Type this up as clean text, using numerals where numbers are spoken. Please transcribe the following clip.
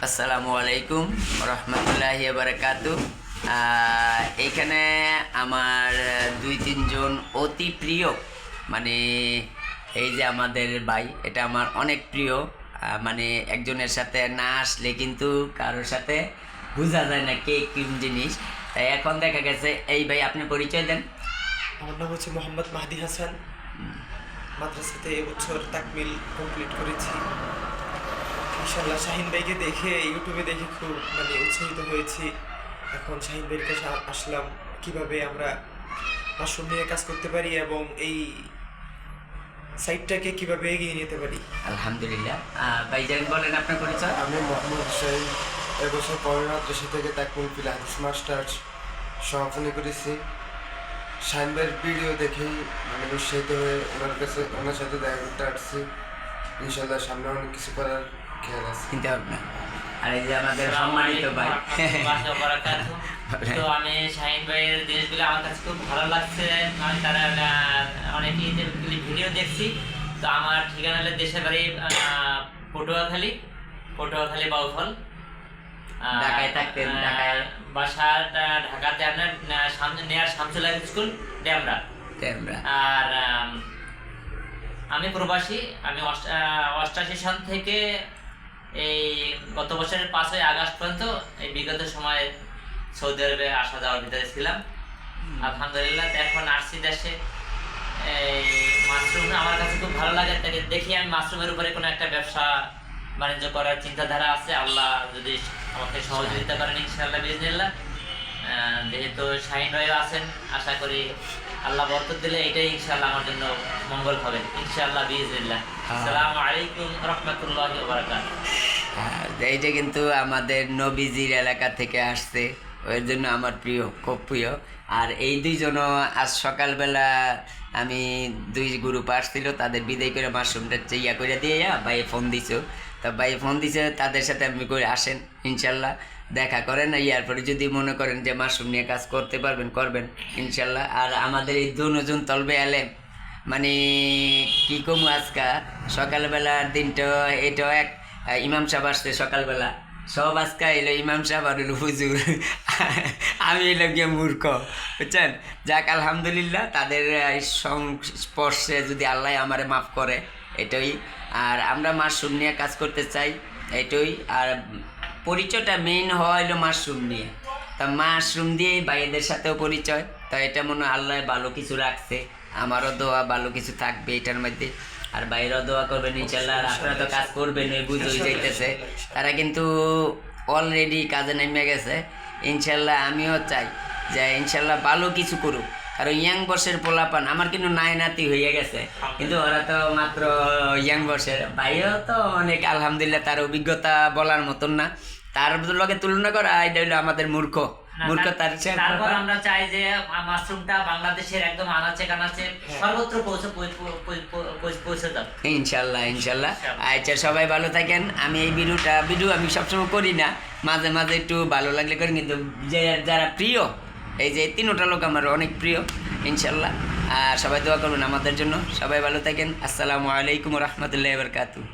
আসসালামু আলাইকুম রহমতুল্লাহি বারাকাতু। এইখানে আমার দুই তিনজন অতি প্রিয়, মানে এই যে আমাদের ভাই, এটা আমার অনেক প্রিয়। মানে একজনের সাথে না আসলে কিন্তু কারোর সাথে বোঝা যায় না কে কোন জিনিস। তাই এখন দেখা গেছে, এই ভাই আপনি পরিচয় দেন। আমার নাম হচ্ছে মোহাম্মদ মাহদি হাসান। মাদ্রাসাতে এবছর তাকমিল কমপ্লিট করেছি। ইনশাল্লাহ শাহিন ভাইকে দেখে, ইউটিউবে দেখে খুব উৎসাহিত হয়েছি। এখন শাহিন ভাইয়ের কাছে আসলাম কিভাবে আমরা মাশরুম নিয়ে কাজ করতে পারি এবং এই সাইটটাকে কিভাবে এগিয়ে নিতে পারি। আলহামদুলিল্লাহ। ভাইজান বলেন আপনার পরিচয়। আমি মোহাম্মদ হুসাইন। এবছর পরের মাদ্রাসা থেকে তাকমিল ফিল হাদিস মাস্টার্স সমাপনী করেছি। শাহিন ভাইয়ের ভিডিও দেখেই উৎসাহিত হয়ে ওনার সাথে দেখা করতে আসছি। ইনশাল্লাহ সামনে অনেক কিছু করার খেয়াল আছে, চিন্তা ভাবনা। আর এই যে আমাদের সম্মানিত ভাই, তো আমি শাহিন ভাইয়ের জিনিসগুলো আমার কাছে খুব ভালো লাগছে। আমি তারা অনেক ভিডিও দেখছি। তো আমার ঠিকানা হলো দেশের বাড়ি পটুয়াখালী বাউফল। ঢাকায় থাকতেন? ঢাকায় বাসা ঢাকাতে আপনার নেয়ার শামসুল স্কুল ড্যামরা। আর আমি প্রবাসী। আমি 88 সাল থেকে এই গত বছরের 5ই আগস্ট পর্যন্ত এই বিগত সময়ে সৌদি আরবে আসা যাওয়ার ভিতরে ছিলাম। আলহামদুলিল্লাহ এখন আসছি দেশে। এই মাশরুম আমার কাছে খুব ভালো লাগে, তাকে দেখি আমি মাশরুমের উপরে কোনো একটা ব্যবসা বাণিজ্য করার চিন্তাধারা আছে। আল্লাহ যদি আমাকে সহযোগিতা করেন ইনশাআল্লাহ বিজনিল্লাহ। যেহেতু শাহিন ভাইও আছেন, আশা করি আল্লাহ বরকত দিলে এটাই ইনশাআল্লাহ আমার জন্য মঙ্গল হবে ইনশাআল্লাহ বিজনিল্লাহ। আসসালামু আলাইকুম রাহমাতুল্লাহি ওয়া বারাকাতুহু। এইটা কিন্তু আমাদের নবীজির এলাকা থেকে আসছে, ওই জন্য আমার প্রিয়, খুব প্রিয়। আর এই দুইজনও আজ সকালবেলা আমি দুই গ্রুপ আসছিল, তাদের বিদায় করে মাশরুমটা ইয়া করে দিয়ে ভাই ফোন দিছো। তা ভাই ফোন দিছে, তাদের সাথে আমি করে আসেন ইনশাল্লাহ, দেখা করেন। ইয়ার পরে যদি মনে করেন যে মাশরুম নিয়ে কাজ করতে পারবেন, করবেন ইনশাল্লাহ। আর আমাদের এই দুজন তলবে এলেন, মানে কি কম আজকা সকালবেলার দিনটা, এটাও এক ইমাম সাহেব আসছে সকালবেলা, সব আজকা এলো ইমাম সাহেব আর হলো হুজুর। আমি এলো গিয়ে মূর্খ, বুঝছেন। যাক আলহামদুলিল্লাহ, তাদের সংস্পর্শে যদি আল্লাহ আমারে মাফ করে, এটাই। আর আমরা মাশরুম নিয়ে কাজ করতে চাই, এটাই। আর পরিচয়টা মেইন হলো মাশরুম নিয়ে। তা মাশরুম দিয়েই ভাইদের সাথেও পরিচয়। তা এটা মনে হয় আল্লাহ ভালো কিছু রাখছে, আমারও দোয়া ভালো কিছু থাকবে এটার মধ্যে। আর বাইরেও দোয়া করবেন ইনশাল্লাহ। আর আপনারা তো কাজ করবেন, ওই বুঝেই যাইতেছে। তারা কিন্তু অলরেডি কাজে নেমে গেছে ইনশাল্লাহ। আমিও চাই যে ইনশাল্লাহ ভালো কিছু করুক, কারণ ইয়াং বয়সের পোলাপান আমার কিন্তু নাতি হয়ে গেছে, কিন্তু ওরা তো মাত্র ইয়াং বয়সের। ভাইও তো অনেক আলহামদুলিল্লাহ, তার অভিজ্ঞতা বলার মতন না। তার লগে তুলনা করা এটা হইলো আমাদের তারপর আমরা চাই যে মাশরুমটা বাংলাদেশের একদম আনাচে কানাচে সর্বত্র পৌঁছে যাক ইনশাল্লাহ। আচ্ছা, সবাই ভালো থাকেন। আমি এই ভিডিও আমি সবসময় করি না, মাঝে মাঝে একটু ভালো লাগলে করি, কিন্তু যারা প্রিয়, এই যে 3টা লোক আমার অনেক প্রিয় ইনশাল্লাহ। আর সবাই দোয়া করুন আমাদের জন্য। সবাই ভালো থাকেন। আসসালামু আলাইকুম রহমতুল্লাহি ওয়া বারাকাতুহু।